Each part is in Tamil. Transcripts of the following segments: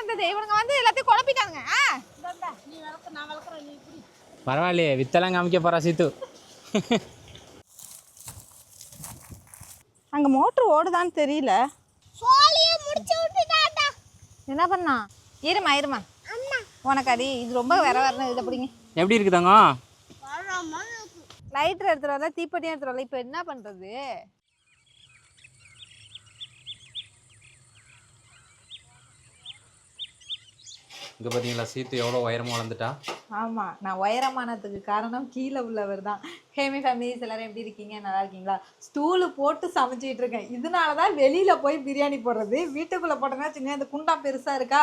இருந்தது. இவனுங்க வந்து எல்லாத்தையும் குழப்பிட்டாங்க. நீ வளர்க்க நான் வளர்க்குறேன், நீ இப்படி. பரவாயில்லையே, வித்தெல்லாம் காமிக்க போறா சீத்து. அங்க மோட்டர் ஓடுதான்னு தெரியல. என்ன பண்ணா? இருமா இருமா உனக்கு அடி இது ரொம்ப வேற வரணும். இதை பிடிங்க. எப்படி இருக்குதாங்க? லைட்டர் எடுத்துட்டு வரல, தீப்பெட்டியும் எடுத்துட்டு வரல. இப்போ என்ன பண்றது? இங்கே பார்த்தீங்களா சீத்து எவ்வளோ உயரமாக வளர்ந்துட்டா? ஆமாம், நான் உயரமானதுக்கு காரணம் கீழே உள்ளவர் தான். ஹேமி ஃபேமிலிஸ் எல்லாரும் எப்படி இருக்கீங்க? நல்லா இருக்கீங்களா? ஸ்டூலு போட்டு சமைச்சிட்டு இருக்கேன். இதனால தான் வெளியில் போய் பிரியாணி போடுறது. வீட்டுக்குள்ளே போட்டோன்னா வச்சுக்கோங்க, அந்த குண்டா பெருசாக இருக்கா,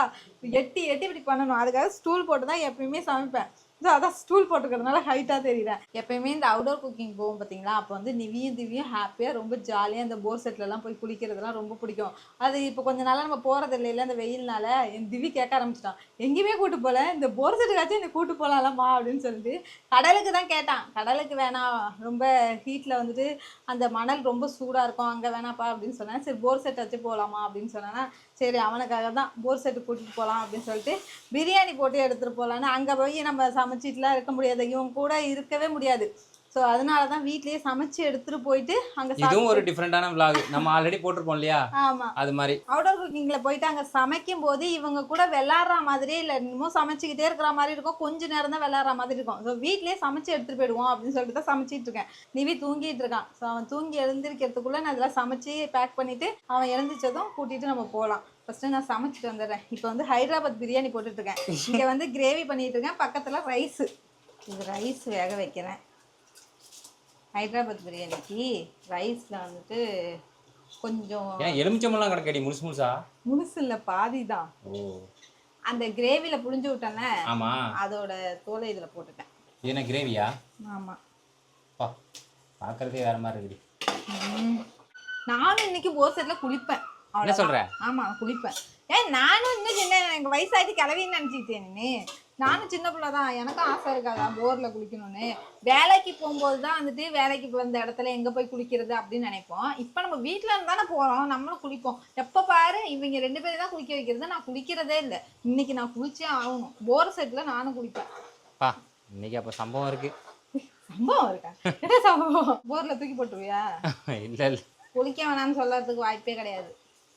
எட்டி எட்டி இப்படி பண்ணணும். அதுக்காக ஸ்டூல் போட்டு தான் எப்பயுமே சமைப்பேன். ஸோ அதான் ஸ்டூல் போட்டுக்கிறதுனால ஹைட்டாக தெரியுறேன். எப்பயுமே இந்த அவுடோர் குக்கிங் போகும் பார்த்தீங்களா, அப்போ வந்து திவியும் ஹாப்பியாக ரொம்ப ஜாலியாக இந்த போர் செட்லலாம் போய் குளிக்கிறதுலாம் ரொம்ப பிடிக்கும். அது இப்போ கொஞ்ச நாளாக நம்ம போகிறது இல்லைல்ல, இந்த வெயில்னால என் திவி கேட்க ஆரம்பிச்சிட்டான், எங்கேயுமே கூட்டு போகல, இந்த போர் செட்டுக்காச்சும் என்னை கூட்டு போகலாம்மா அப்படின்னு சொல்லிட்டு. கடலுக்கு தான் கேட்டான். கடலுக்கு வேணாம், ரொம்ப ஹீட்டில் வந்துட்டு அந்த மணல் ரொம்ப சூடாக இருக்கும், அங்கே வேணாப்பா அப்படின்னு சொன்னேன். சரி போர் செட் வச்சு போகலாமா அப்படின்னு சொன்னேன்னா, சரி அவனுக்காக தான் போர் செட்டு கூட்டிகிட்டு போகலாம் அப்படின்னு சொல்லிட்டு பிரியாணி போட்டு எடுத்துகிட்டு போகலான்னு. அங்கே போய் நம்ம சமைச்சிட்டுலாம் இருக்க முடியாது, இவங்க கூட இருக்கவே முடியாது. ஸோ அதனால தான் வீட்லேயே சமைச்சு எடுத்துகிட்டு போயிட்டு அங்கே. இதுவும் ஒரு டிஃப்ரெண்டான vlog. நம்ம ஆல்ரெடி போட்டிருப்போம் இல்லையா? ஆமாம், அது மாதிரி அவுட்டோர் குக்கிங்கில் போயிட்டு அங்கே சமைக்கும் போது இவங்க கூட விளாட்ற மாதிரியே இல்லை, இன்னமும் சமைச்சிக்கிட்டே இருக்கிற மாதிரி இருக்கும். கொஞ்சம் நேரம் தான் விளாட்ற மாதிரி இருக்கும். ஸோ வீட்லேயே சமைச்சு எடுத்துகிட்டு போயிடுவோம் அப்படின்னு சொல்லிட்டு தான் சமைச்சிட்டு இருக்கேன். நிவி தூங்கிட்டு இருக்கான். ஸோ அவன் தூங்கி எழுந்திருக்கிறதுக்குள்ளே நான் இதெல்லாம் சமைச்சு பேக் பண்ணிவிட்டு அவன் எழுந்திரிச்சதும் கூட்டிகிட்டு நம்ம போகலாம். ஃபஸ்ட்டு நான் சமைச்சிட்டு வந்துடுறேன். இப்போ வந்து ஹைதராபாத் பிரியாணி போட்டுட்ருக்கேன். இங்கே வந்து கிரேவி பண்ணிகிட்டு இருக்கேன். பக்கத்தில் ரைஸு, இது ரைஸ் வேக வைக்கிறேன். ஹைதராபாத் பிரியாணிக்கு ரைஸில் வந்துட்டு கொஞ்சம் எலுமிச்சம்பழம் கிடக்கடி முழுசு முழுசா. முழுசு இல்லை, பாதி தான். அந்த கிரேவியில் புழிஞ்சு விட்டேன்ல, ஆமாம், அதோட தோலை இதில் போட்டுட்டேன். இது என்ன கிரேவியா? ஆமாம், பார்க்குறதே வேற மாதிரி இருக்குது. நானும் இன்னைக்கு போர் செட்டில் குளிப்பேன். என்ன சொல்ற? ஆமாம் குளிப்பேன். நானும் இன்னும் சின்ன, எனக்கு வயசாகிட்டு கிளவின்னு நினச்சிட்டேன். நானும் சின்ன பிள்ளை தான், எனக்கும் ஆசை இருக்காதா போரில் குளிக்கணும்னு. வேலைக்கு போகும்போது தான் வந்துட்டு வேலைக்கு வந்த இடத்துல எங்கே போய் குளிக்கிறது அப்படின்னு நினைப்போம். இப்போ நம்ம வீட்டில் இருந்தானே போகிறோம், நம்மளும் குளிப்போம். எப்போ பாரு இவங்க 2 பேரும் தான் குளிக்க வைக்கிறது, நான் குளிக்கிறதே இல்லை. இன்னைக்கு நான் குளிச்சே ஆகணும். போர் செட்டில் நானும் குளிப்பேன். இன்னைக்கு அப்போ சம்பவம் இருக்கு. சம்பவம் இருக்கா? என்ன சம்பவம்? போரில் தூக்கி போட்டுருவியா? இல்லை இல்லை, குளிக்க வேணாம்னு சொல்லறதுக்கு வாய்ப்பே கிடையாது.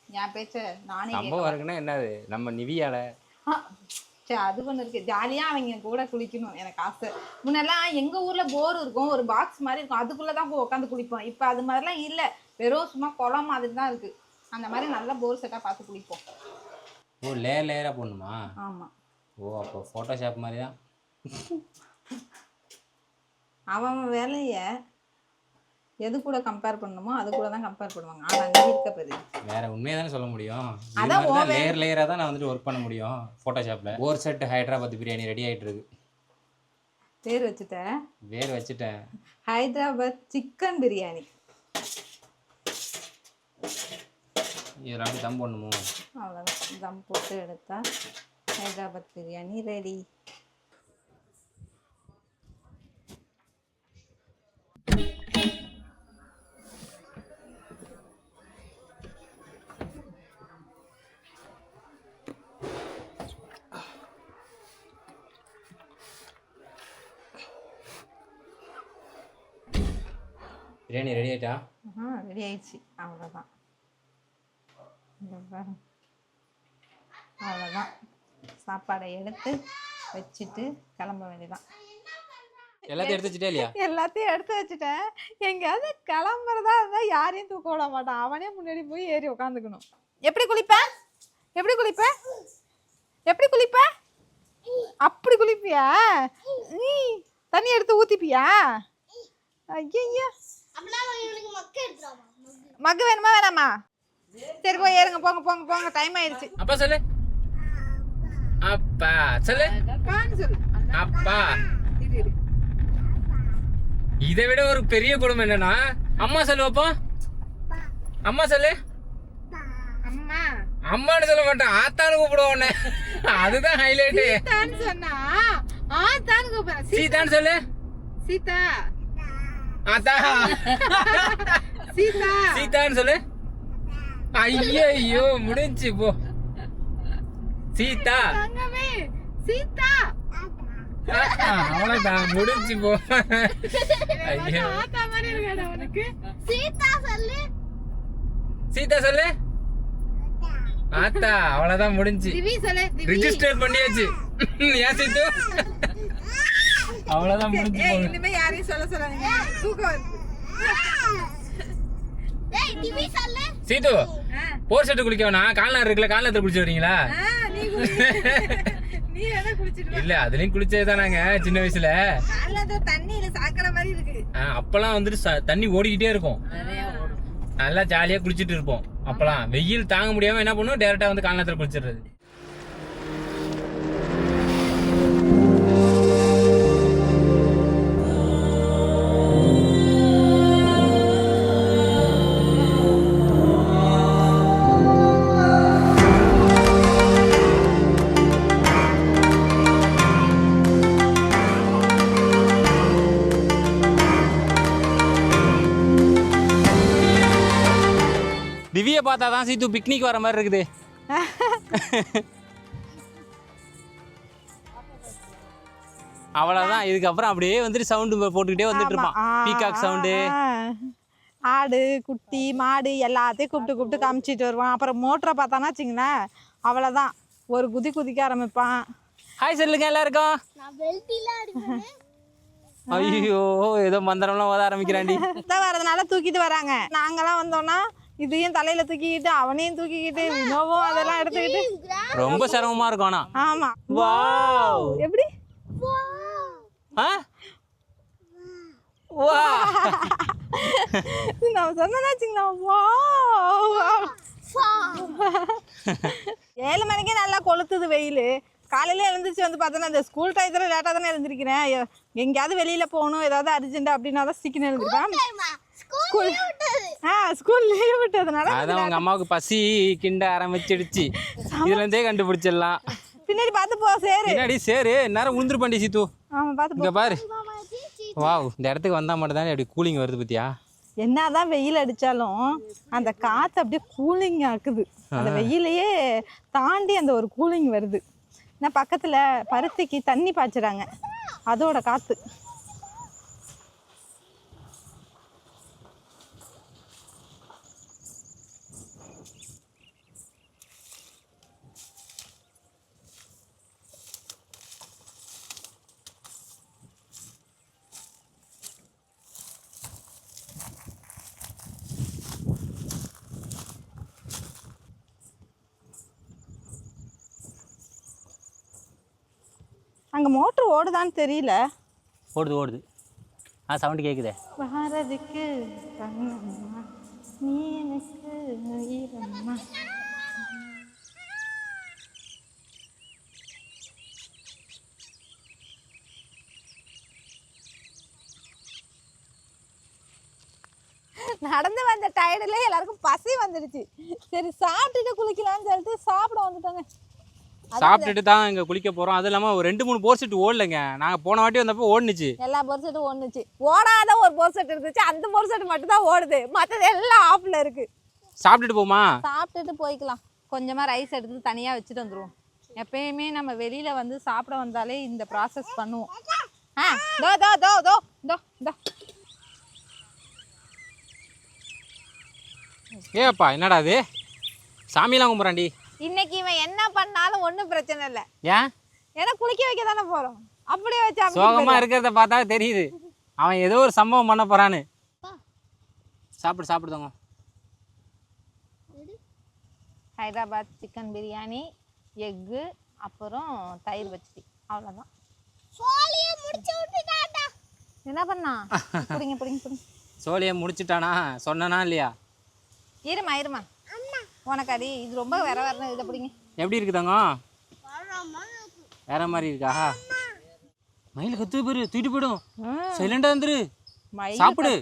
என் பேச்ச நானே சம்பவம் இருக்குன்னா என்னது, நம்ம நிவியால. சரி அது ஒன்று இருக்குது, ஜாலியாக அவங்க கூட குளிக்கணும் எனக்கு ஆசை. முன்னெல்லாம் எங்கள் ஊரில் போர் இருக்கும், ஒரு பாக்ஸ் மாதிரி இருக்கும், அதுக்குள்ளே தான் போய் உட்காந்து குளிப்போம். இப்போ அது மாதிரிலாம் இல்லை, வெறும் சும்மா குளம் மாதிரி தான் இருக்குது. அந்த மாதிரி நல்லா போர் செட்டாக பார்த்து குளிப்போம். ஓ, லேயர் லேயராக போடணுமா? ஆமாம். ஓ, அப்போ ஃபோட்டோஷாப் மாதிரி தான். அவன் வேலையை எது கூட கம்பேர் பண்ணணுமோ அது கூட தான் கம்பேர் பண்ணுவாங்க. ஆனால் நீ இருக்க பெரிய வேற உண்மையை தானே சொல்ல முடியும். அதான் லேயர் லேயராக தான் நான் வந்துட்டு ஒர்க் பண்ண முடியும் ஃபோட்டோஷாப்பில். ஒரு செட் ஹைதராபாத் பிரியாணி ரெடி ஆகிட்டு இருக்கு. பேர் வச்சுட்டேன். பேர் வச்சுட்டேன், ஹைதராபாத் சிக்கன் பிரியாணி. இதில் அப்படி தம் பண்ணணுமோ? அவ்வளோதான், தம் போட்டு எடுத்தா ஹைதராபாத் பிரியாணி ரெடி. பிரியாணி ரெடி ஆகிட்டா? ரெடி ஆயிடுச்சு. அவ்வளோதான், அவ்வளோதான். சாப்பாடை எடுத்து வச்சுட்டு கிளம்ப வேண்டியதான். எல்லாத்தையும் எடுத்து வச்சுட்டே இல்லையா? எல்லாத்தையும் எடுத்து வச்சுட்டேன். எங்கேயாவது கிளம்புறதா இருந்தால் யாரையும் தூக்க விட மாட்டான், அவனே முன்னாடி போய் ஏறி உட்காந்துக்கணும். எப்படி குளிப்பேன்? எப்படி குளிப்பேன்? எப்படி குளிப்பேன்? அப்படி குளிப்பியா? நீ தண்ணி எடுத்து ஊற்றிப்பியா? ஐயா, மக்கு வேணுமா வேணாமா? சரி போய் ஏறுங்க, போங்க போங்க போங்க, டைம் ஆயிடுச்சு. அப்பா சொல்லு, அப்பா சொல்லு, சொல்லு அப்பா. இதை விட ஒரு பெரிய குடும்பம் என்னன்னா அம்மா சொல்லு. அப்பா அம்மா சொல்லு. அம்மா அம்மான்னு சொல்ல மாட்டேன், ஆத்தான்னு கூப்பிடுவோன்னு. அதுதான் ஹைலைட். சொன்னா ஆத்தான்னு கூப்பிடுறேன். சீதான்னு சொல்லு. சீதா. ஆத்தா. சீதா. சீதான்னு சொல்லு. ஐயோ முடிஞ்சு போ. சீதா சீதா அவ்வளவுதான் முடிஞ்சு போ. ஐயோ ஆத்தா மாதிரி இருக்கடா உனக்கு. சீதா சொல்லு. சீதா சொல்லு. ஆத்தா அவ்வளவுதான் முடிஞ்சு. திவி சொல்லு. ரிஜிஸ்டர் பண்ணியாச்சு. ஏன் சீத்து அவ்வளவுதான் முடிஞ்சு போகுது. இனிமே யாரையும் சொல்ல சொல்லாதீங்க. தூக்கம் வருது. ஏய் திவி சொல்லு. சீத்து போர் செட்டு குளிக்க வேணாம். கால்நார் இருக்குல்ல, கால்நாத்துல குளிச்சு வரீங்களா? நீ வேணா குளிச்சிட்டு இல்ல அதுலயும் குளிச்சதுதான் நாங்க சின்ன வயசுல. காலைல தண்ணியில சாக்கற மாதிரி இருக்கு. அப்பெல்லாம் வந்துட்டு தண்ணி ஓடிக்கிட்டே இருக்கும். நல்லா ஜாலியா குளிச்சுட்டு இருப்போம். அப்பெல்லாம் வெயில் தாங்க முடியாம என்ன பண்ணுவோம், டைரக்டா வந்து கால்நாத்துல குளிச்சிடுறது. திவ்யா பார்த்தா தான் சீத்து பிக்னிக் வர மாதிரி இருக்குது. அவ்வளவுதான். இதுக்கப்புறம் அப்படியே வந்துட்டு சவுண்டு போட்டுக்கிட்டே வந்துட்டு இருப்பான். Peacock sound. ஆடு குட்டி மாடு எல்லாத்தையும் கூப்பிட்டு காமிச்சிட்டு வருவான். அப்புறம் மோட்டரை பார்த்தானா வச்சுங்களேன், அவ்வளோதான் ஒரு குதி குதிக்க ஆரம்பிப்பான். ஹாய் சொல்லுங்க எல்லாருக்கும். நான் பெல்ட்டில அடிப்பேன். ஐயோ ஏதோ மந்திரம்லாம் ஓத ஆரம்பிக்கிறாண்டி. வரதுனால தூக்கிட்டு வராங்க. நாங்கெல்லாம் வந்தோம்னா இதையும் தலையில தூக்கிக்கிட்டு அவனையும் தூக்கிக்கிட்டு வினோவும் அதெல்லாம் எடுத்துக்கிட்டு ரொம்ப சிரமமா இருக்கும். ஆனா ஆமா. வாவ் எப்படி ஆ வா நம்ம சொன்னாச்சுங்களா 7 மணிக்கே நல்லா கொளுத்துது வெயில். காலையில எழுந்திரிச்சு வந்து பார்த்தோன்னா இந்த ஸ்கூல் டயத்தில் லேட்டாக தானே எழுந்திருக்கிறேன். எங்கேயாவது வெளியில் போகணும் ஏதாவது அர்ஜென்ட் அப்படின்னா தான் சீக்கிரம் எழுந்திருப்பேன். ஸ்கூல் லீவ் விட்டதுனால அதான் உங்க அம்மாவுக்கு பசி கிண்ட ஆரம்பிச்சிடுச்சு. இதுல இருந்தே கண்டுபிடிச்சிடலாம். பின்னாடி பார்த்து போ. சேரு பின்னாடி சேரு நேரம் உளுந்துரு பண்ணி சீத்து. ஆமா பார்த்து இங்க பாரு. வாவ் இந்த இடத்துக்கு வந்தா மட்டும் தான் அப்படி கூலிங் வருது பத்தியா. என்னதான் வெயில் அடிச்சாலும் அந்த காற்று அப்படியே கூலிங் ஆக்குது. அந்த வெயிலையே தாண்டி அந்த ஒரு கூலிங் வருது. நான் பக்கத்தில் பருத்திக்கு தண்ணி பாய்ச்சுறாங்க, அதோட காற்று. அங்கே மோட்ரு ஓடுதான்னு தெரியல. ஓடுது. சவுண்டு கேட்குதே. பாரதிக்கு தங்கம்மா நீ எனக்கு உயிரம்மா. நடந்து வந்த டயர்டுல எல்லாருக்கும் பசி வந்துடுச்சு. சரி சாப்பிட்டுட்டு குளிக்கலாம்னு சொல்லிட்டு சாப்பிட வந்துட்டாங்க. சாப்பிட்டுட்டு தான் இங்கே குளிக்க போகிறோம். அது இல்லாமல் ஒரு 2-3 போர் செட் ஓடலைங்க. நாங்கள் போன வாட்டி வந்தப்போ ஓடுனுச்சு. எல்லா போர் செட்டும் ஓடுனுச்சு. ஓடாத ஒரு போர் செட் இருந்துச்சு. அந்த போர் செட் மட்டும் தான் ஓடுது, மற்றது எல்லாம் ஆஃப்ல இருக்கு. சாப்பிட்டுட்டு போமா? சாப்பிட்டுட்டு போய்க்கலாம். கொஞ்சமாக ரைஸ் எடுத்து தனியாக வச்சுட்டு வந்துடுவோம். எப்பயுமே நம்ம வெளியில் வந்து சாப்பிட வந்தாலே இந்த ப்ராசஸ் பண்ணுவோம். தோ தோ தோ தோ தோ தோ. ஏப்பா என்னடா அது சாமியெல்லாம் கும்பிட்றாண்டி. இன்னைக்கு இவன் என்ன பண்ணாலும் ஒன்றும் பிரச்சனை இல்லை. ஏன்? ஏன்னா குளிக்க வைக்க தானே போகிறோம். அப்படியே வச்சா சோகமாக இருக்கிறத பார்த்தா தெரியுது அவன் ஏதோ ஒரு சம்பவம் பண்ண போகிறான்னு. சாப்பிடுதாங்க. ஹைதராபாத் சிக்கன் பிரியாணி, எக்கு, அப்புறம் தயிர் பச்சடி, அவ்வளோதான். என்ன பண்ணா? பிடிங்க. சோழியை முடிச்சுட்டானா சொன்னா இல்லையா? இருமா உனக்கு அடி இது ரொம்ப வரணும். இதை பிடிங்க. எப்படி இருக்குதாங்க? வேற மாதிரி இருக்கா? மயில் கத்துது பாரு, தூக்கிட்டு போயிடும். சைலண்டா இருந்துரு, சாப்பிடு.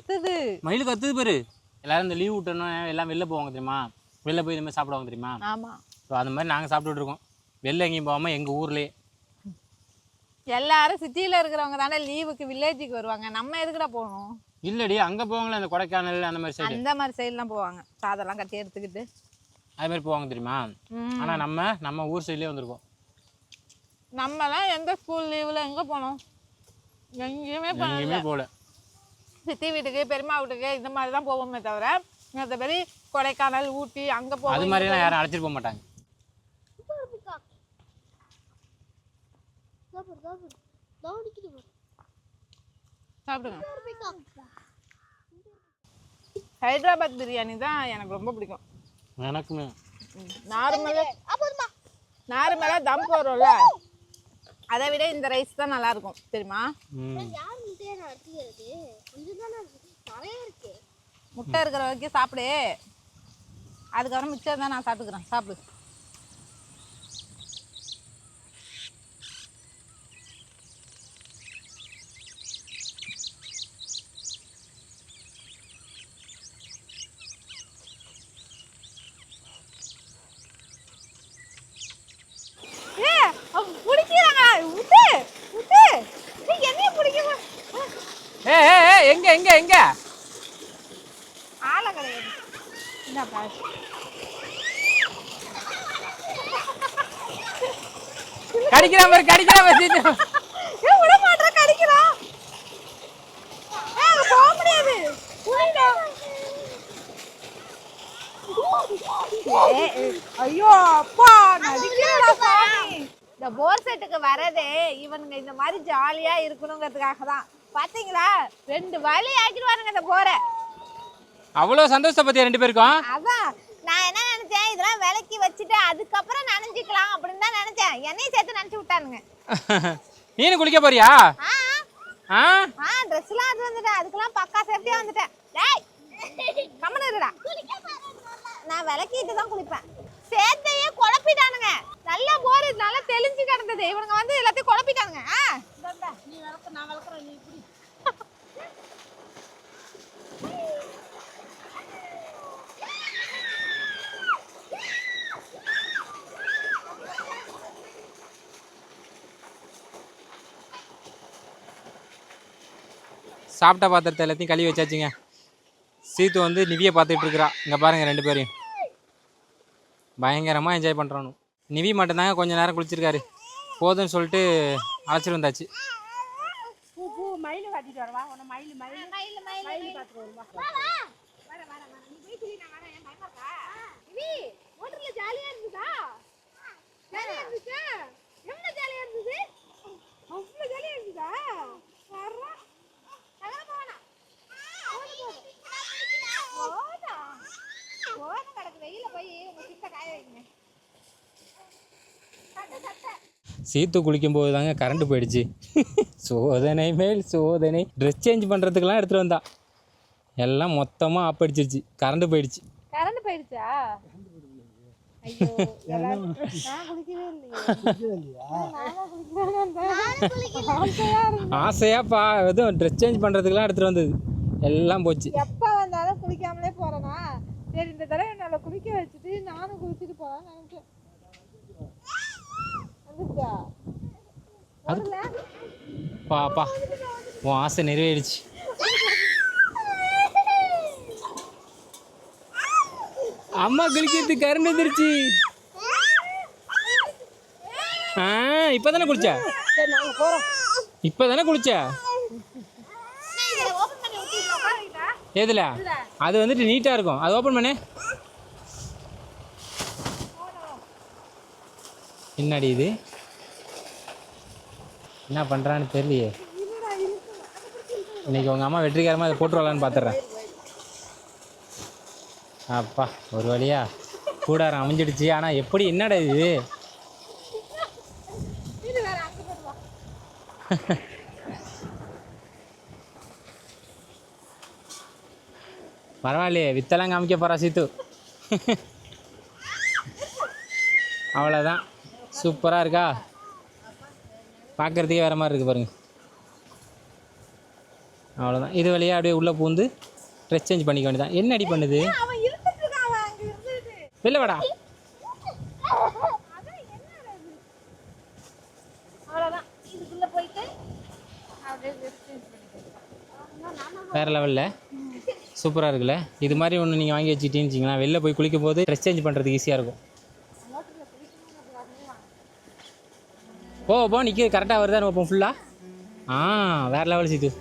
மயில் கத்துது பாரு. எல்லாரும் இந்த லீவ் விட்டோன்னா எல்லாம் வெளில போவாங்க தெரியுமா? வெளில போய் இந்த மாதிரி சாப்பிடுவாங்க தெரியுமா? ஆமாம். ஸோ அந்த மாதிரி நாங்கள் சாப்பிட்டுட்டு இருக்கோம். வெளில எங்கேயும் போகாமல் எங்கள் ஊர்லேயே. எல்லாரும் சிட்டியில் இருக்கிறவங்க தானே லீவுக்கு வில்லேஜுக்கு வருவாங்க. நம்ம எதுக்குடா போகணும்? இல்லடி அங்கே போவாங்களே அந்த கொடைக்கானல் அந்த மாதிரி சைடு. அந்த மாதிரி சைட்லாம் போவாங்க. சாதெல்லாம் கட்டி எடுத்துக்கிட்டு அது மாதிரி போவாங்க தெரியுமா? ஆனால் நம்ம ஊர் சைட்லேயே வந்திருக்கோம். நம்மலாம் எந்த ஸ்கூல் லீவில் எங்கே போனோம்? எங்கேயுமே போகல. சித்தி வீட்டுக்கு பெரியம்மா வீட்டுக்கு இந்த மாதிரி தான் போவோமே தவிர மற்றபடி கொடைக்கானல் ஊட்டி அங்கே போவோம். அது மாதிரிலாம் யாரும் அழைச்சிட்டு போக மாட்டாங்க. சாப்பிடுங்க. ஹைதராபாத் பிரியாணி தான் எனக்கு ரொம்ப பிடிக்கும். எனக்குமே நார்மலாக தம் போடுறோம்ல அதை விட இந்த ரைஸ் தான் நல்லா இருக்கும் தெரியுமா? முட்டை இருக்கிற வரைக்கும் சாப்பிடு, அதுக்கப்புறம் மிச்சம் தான் நான் சாப்பிட்டுக்கிறேன். சாப்பிடு. எங்க எங்க எங்க ஆள கிடையாது. கடிக்கிற மாதிரி விட மாட்டேன், கடிக்கிறான். போக முடியாது. ஐயோ அப்பா நடிக்கிறா சாமி. இந்த போர் செட்டுக்கு வரதே இவனுங்க இந்த மாதிரி ஜாலியா இருக்கணுங்கிறதுக்காக தான். பாத்தீங்களா 2 வழி ஆக்கிடுவானுங்க இந்த போரை. அவ்வளோ சந்தோஷத்தை பத்தியா 2 பேருக்கும்? அதான் நான் என்ன நினைச்சேன், இதெல்லாம் விலக்கி வச்சுட்டு அதுக்கப்புறம் நனைஞ்சிக்கலாம் அப்படின்னு தான் நினைச்சேன். என்னையும் சேர்த்து நினைச்சு விட்டானுங்க. நீனு குளிக்க போறியா? ட்ரெஸ்லாம் அது வந்துட்டேன், அதுக்கெல்லாம் பக்கா சேஃப்டியா வந்துட்டேன். டேய் கம்மன இருடா, நான் விளக்கிட்டு தான் குளிப்பேன். சேர்த்தையே குழப்பிட்டானுங்க. நல்லா போர் நல்லா தெளிஞ்சு கிடந்தது, இவனுங்க வந்து எல்லாத்தையும் குழப்பிட்டானுங்க. நீ விளக்கு நான் விளக்குறேன், நீ இப்படி சாப்பிட்ட பாத்திரத்தை எல்லாத்தையும் கழுவி வச்சாச்சுங்க. சீத்து வந்து நிவியை பார்த்துட்டு இருக்கிறா. இங்கே பாருங்கள் 2 பேரையும் பயங்கரமாக என்ஜாய் பண்ணுறானு. நிவி மட்டும்தாங்க கொஞ்சம் நேரம் குளிச்சிருக்காரு. போதும்னு சொல்லிட்டு அழைச்சிட்டு வந்தாச்சு. சீத்து குளிக்கும்போது தாங்க கரண்ட் போயிடுச்சு. சோதனை மேல் சோதனை. ட்ரெஸ் சேஞ்ச் பண்ணுறதுக்கெல்லாம் எடுத்துகிட்டு வந்தா எல்லாம் மொத்தமாக ஆப் அடிச்சிருச்சு. கரண்ட் போயிடுச்சு. கரண்ட் போயிடுச்சா? ஐயோ நான் குளிக்கவே இல்லையே. ஆசையாப்பா எதுவும் ட்ரெஸ் சேஞ்ச் பண்ணுறதுக்கெல்லாம் எடுத்துகிட்டு வந்தது எல்லாம் போச்சு. எப்போ வந்தாலும் குளிக்காமலே போகிறேன்னா சரி இந்த தடவை என்னால் குளிக்க வச்சுட்டு நானும் குளிச்சுட்டு போகலான்னு நினைச்சேன். பாப்பா உன் ஆசை நிறைவேறிடுச்சு. அம்மா குளிக்கிறது கரண்ட் வந்துருச்சு. இப்பதானே குளிச்ச? இப்பதானே குளிச்ச? எதுல? அது வந்துட்டு நீட்டா இருக்கும். அது ஓபன் பண்ணு. என்னடி இது என்ன பண்றான்னு தெரியலையே. இன்னைக்கு உங்க அம்மா வெற்றிகரமா அதை போட்டுருவாங்கன்னு பாத்துறேன். அப்பா ஒரு வழியா கூடாரம் அமைஞ்சிடுச்சு. ஆனா எப்படி என்னடா இது? பரவாயில்லையே வித்தெல்லாம் காமிக்க போறா சீத்து. அவ்வளோதான் சூப்பராக இருக்கா? பார்க்குறதுக்கே வேறு மாதிரி இருக்குது பாருங்க. அவ்வளோதான். இது வழியாக அப்படியே உள்ளே பூந்து ட்ரெஸ் சேஞ்ச் பண்ணிக்க வேண்டியதான். என்ன அடி பண்ணுது? வெளில வாடா. வேறு லெவலில் சூப்பராக இருக்குல்ல. இது மாதிரி ஒன்று நீங்கள் வாங்கி வச்சுக்கிட்டீங்கன்னு வச்சிங்களேன், வெளில போய் குளிக்கும் போது ட்ரெஸ் சேஞ்ச் பண்ணுறதுக்கு ஈஸியாக இருக்கும். போ நிற்க கரெக்டாக வருதான்னு வைப்போம் ஃபுல்லாக. வேறு லெவல் சீத்து.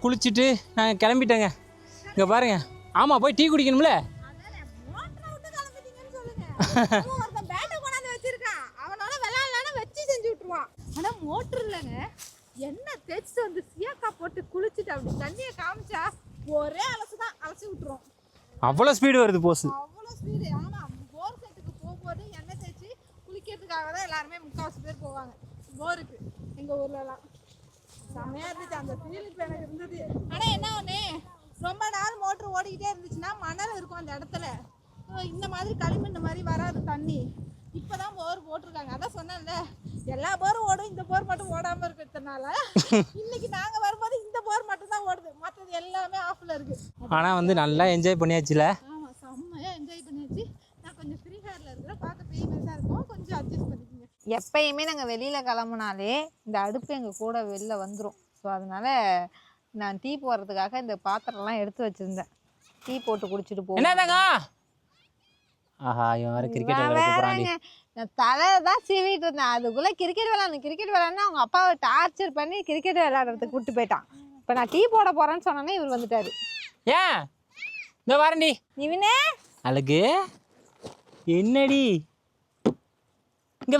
குளிச்சுட்டு நாங்கள் கிளம்பிட்டேங்க. இங்கே பாருங்க. ஆமாம், போய் டீ குடிக்கணும்ல. ஆனால் மோட்ரு இல்லைங்க, என்ன தேய்ச்சிட்டு வந்து சியாக்கா போட்டு குளிச்சுட்டு அப்படி தண்ணியை காமிச்சா ஒரே அலசி விட்டுரும். அவ்வளோ ஸ்பீடு வருது போஸு. அவ்வளோ ஸ்பீடு. ஆமாம், போர் செட்டுக்கு போகும்போது எண்ணெய் தேய்ச்சி குளிக்கிறதுக்காக தான் எல்லாருமே 3/4 பேர் போவாங்க போருக்கு எங்கள் ஊர்லலாம். செம்மையாக இருந்துச்சு அந்த ஃபீல் இப்போ எனக்கு இருந்தது. ஆனால் என்ன ஒன்று, ரொம்ப நாள் மோட்ரு ஓடிக்கிட்டே இருந்துச்சுன்னா மணல் இருக்கும் அந்த இடத்துல, இந்த மாதிரி களிமண் மாதிரி வராது தண்ணி. இப்போ தான் போர் போட்டிருக்காங்க. அதான் சொன்னேன்ல, எல்லா போரும் ஓடும், இந்த போர் மட்டும் ஓடாமல் இருக்கிறதுனால இன்னைக்கு நாங்கள் வரும்போது இந்த போர் மட்டும் தான் ஓடுது, மற்றது எல்லாமே ஆஃபில் இருக்குது. ஆனால் வந்து நல்லா என்ஜாய் பண்ணியாச்சுல. ஆமாம், செம்மையாக என்ஜாய் பண்ணியாச்சு. நான் கொஞ்சம் ஃப்ரீ ஹேரில் இருக்கிறேன், பார்க்க பெரிய பெருசாக இருக்கும், கொஞ்சம் அட்ஜஸ்ட் பண்ணிக்கோங்க. எப்பயுமே நாங்கள் வெளியில் கிளம்புனாலே இந்த அடுப்பு எங்கள் கூட வெளில வந்துடும். ஸோ அதனால் நான் டீ போடுறதுக்காக இந்த பாத்திரம்லாம் எடுத்து வச்சுருந்தேன். டீ போட்டு குடிச்சிட்டு போவோம். என்னதாங்க? ஆஹா, இவன் வேறு கிரிக்கெட் விளையாடுறாங்க. நான் தலை தான் சீவிட்டு இருந்தேன், அதுக்குள்ளே கிரிக்கெட் விளையாடுனா அவங்க அப்பாவை டார்ச்சர் பண்ணி கிரிக்கெட் விளையாடுறதுக்கு கூப்பிட்டு போயிட்டான். இப்போ நான் டீ போட போகிறேன்னு சொன்னோன்னே இவர் வந்துட்டாரு. ஏன் இந்த வாரண்டி இவனே அழகு என்னடி? இங்கே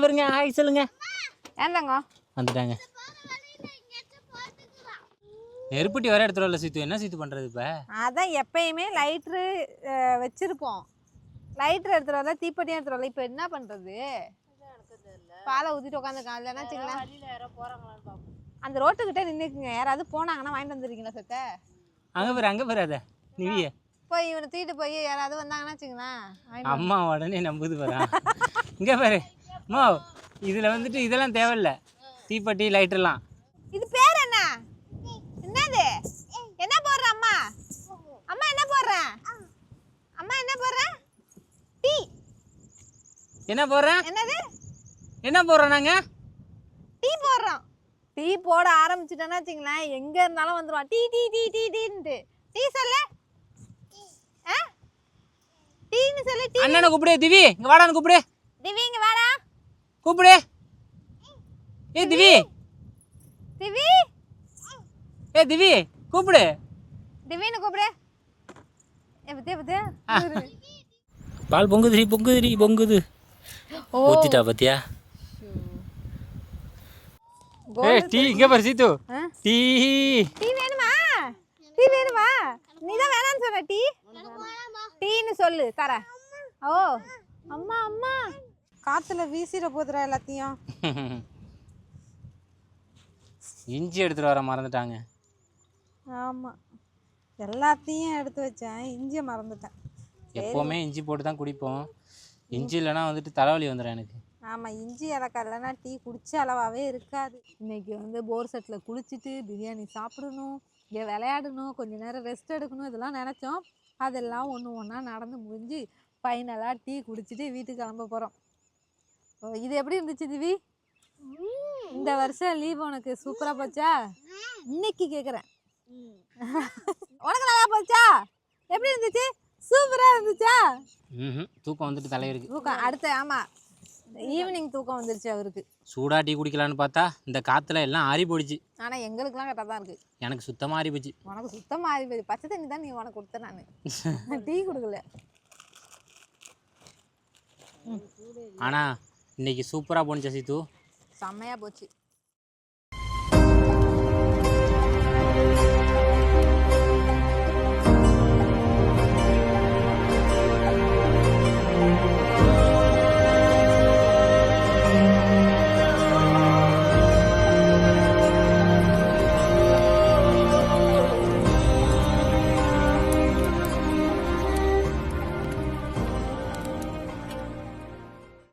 பாருங்க, ஹாய் சொல்லுங்க. ஏந்தாங்க வந்துட்டாங்க. நெருப்பட்டி வர இடத்துல இல்லை சீத்து. என்ன சீத்து பண்ணுறது இப்போ? அதான் எப்பயுமே லைட்ரு வச்சுருப்போம், லைட்ரு எடுத்துகிட்டு வரல, தீப்பெட்டியும் எடுத்துகிட்டு வரல. இப்போ என்ன பண்ணுறது? பாலை ஊற்றிட்டு உட்காந்துருக்கான். இல்லைன்னா வச்சுக்கலாம், அந்த ரோட்டுக்கிட்டே நின்றுக்குங்க. யாராவது போனாங்கன்னா வாங்கிட்டு வந்துருக்கீங்களா சத்த? அங்கே பாரு அதை நிவிய போய் இவனை தூக்கிட்டு போய் யாராவது வந்தாங்கன்னா வச்சுங்களேன். அம்மா உடனே நம்புது பாரு. இங்கே பாரு அம்மா, இதில் வந்துட்டு இதெல்லாம் தேவையில்லை, தீப்பெட்டி லைட்டெல்லாம். இது பேர் என்ன? என்னது? என்ன போடுற அம்மா? அம்மா என்ன போடுறேன்? அம்மா என்ன போடுறேன்? டீ. என்ன போடுறேன்? என்னது? என்ன போடுறோம் நாங்கள்? டீ போடுறோம். டீ போட ஆரம்பிச்சுட்டேன்னா வச்சுங்களேன், எங்கே இருந்தாலும் வந்துடுவான். டீ டீ டீ டீ டீன்ட்டு. டீ சொல்லு. டீன்னு சொல்லு. டீ. அண்ணனை கூப்பிடு. திவி இங்கே வாடான்னு கூப்பிடு. திவி இங்கே வாடா கூப்பிடு. ஏ திவி, திவி, ஏ திவி கூப்பிடு. திவின்னு கூப்பிடு. பால் பொங்குது. ஊத்திட்டா பாத்தியா? ஏய் டீ இங்க பாரு சீத்து. டீ வேணுமா? நீதான் வேணான்னு சொன்ன. டீன்னு சொல்லு தர. ஓ அம்மா காத்துல வீசிட போதுரா எல்லாத்தையும். இஞ்சி எடுத்துட்டு வர மறந்துட்டாங்க. ஆமா, எல்லாத்தையும் எடுத்து வச்சேன், இஞ்சியை மறந்துட்டேன். எப்போவுமே இஞ்சி போட்டு தான் குடிப்போம். இஞ்சி இல்லைன்னா வந்துட்டு தலைவலி வந்துடும் எனக்கு. ஆமாம், இஞ்சி இலக்கா இல்லைன்னா டீ குடிச்ச அளவாகவே இருக்காது. இன்னைக்கு வந்து போர் செட்டில் குளிச்சுட்டு பிரியாணி சாப்பிடணும், இங்கே விளையாடணும், கொஞ்சம் நேரம் ரெஸ்ட் எடுக்கணும், இதெல்லாம் நினச்சோம். அதெல்லாம் ஒன்று ஒன்றா நடந்து முடிஞ்சு ஃபைனலாக டீ குடிச்சிட்டு வீட்டுக்கு கிளம்ப போகிறோம். இது எப்படி இருந்துச்சு திவி? இந்த வருஷம் லீவ் உனக்கு சூப்பராக போச்சா? இன்னைக்கு கேட்குறேன், உனக்கு நல்லா போச்சா? எப்படி இருந்துச்சு? சூப்பராக இருந்துச்சா? தூக்கம் வந்துட்டு தலையிருக்கு. தூக்கம் அடுத்த. ஆமாம், ஈவினிங் தூக்கம் வந்துருச்சு அவருக்கு. சூடா டீ குடிக்கலான்னு பார்த்தா இந்த காற்றுல எல்லாம் ஆறி போயிடுச்சு. ஆனால் எங்களுக்குலாம் கரெக்டாக தான் இருக்குது. எனக்கு சுத்தமாக ஆறி போச்சு. உனக்கு சுத்தமாக ஆறி போயிடுச்சு. பச்சை தண்ணி தான் நீ உனக்கு கொடுத்த. நான் டீ கொடுக்கல. ஆனால் இன்னைக்கு சூப்பராக போணுச்சு சீத்து. செம்மையாக போச்சு.